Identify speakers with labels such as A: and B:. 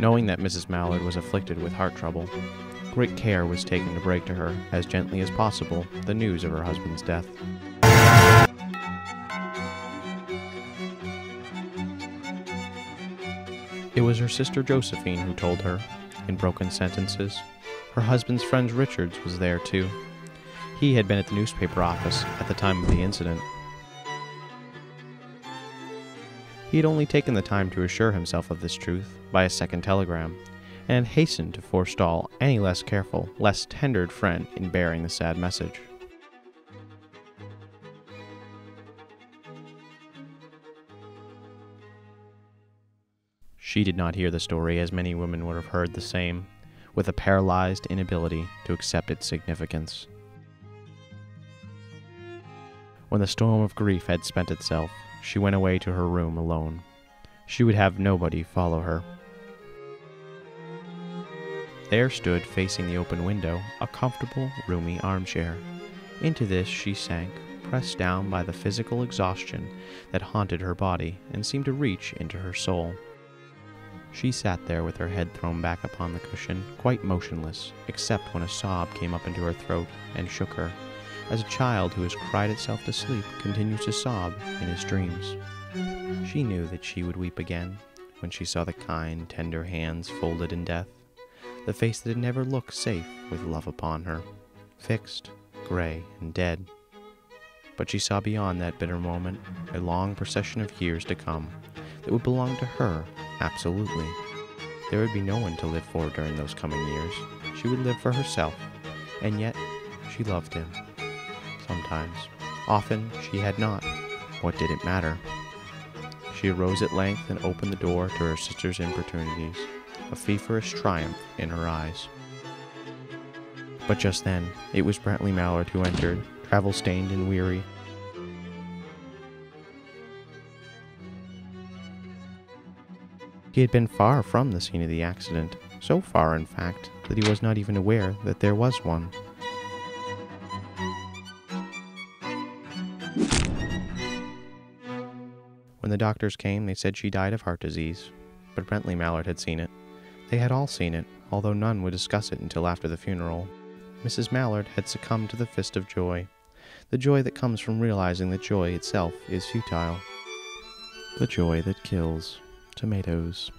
A: Knowing that Mrs. Mallard was afflicted with heart trouble, great care was taken to break to her, as gently as possible, the news of her husband's death. It was her sister Josephine who told her, in broken sentences. Her husband's friend Richards was there too. He had been at the newspaper office at the time of the incident. He had only taken the time to assure himself of this truth by a second telegram, and had hastened to forestall any less careful, less tender friend in bearing the sad message. She did not hear the story as many women would have heard the same, with a paralyzed inability to accept its significance. When the storm of grief had spent itself, she went away to her room alone. She would have nobody follow her. There stood, facing the open window, a comfortable, roomy armchair. Into this she sank, pressed down by the physical exhaustion that haunted her body and seemed to reach into her soul. She sat there with her head thrown back upon the cushion, quite motionless, except when a sob came up into her throat and shook her, as a child who has cried itself to sleep continues to sob in his dreams. She knew that she would weep again when she saw the kind, tender hands folded in death, the face that had never looked safe with love upon her, fixed, gray, and dead. But she saw beyond that bitter moment a long procession of years to come that would belong to her, absolutely. There would be no one to live for during those coming years. She would live for herself, and yet she loved him. Sometimes. Often she had not. What did it matter? She arose at length and opened the door to her sister's importunities, a feverish triumph in her eyes. But just then, it was Bentley Mallard who entered, travel-stained and weary. He had been far from the scene of the accident, so far, in fact, that he was not even aware that there was one. When the doctors came, they said she died of heart disease, but Bentley Mallard had seen it. They had all seen it, although none would discuss it until after the funeral. Mrs. Mallard had succumbed to the fist of joy, the joy that comes from realizing that joy itself is futile, the joy that kills. Tomatoes.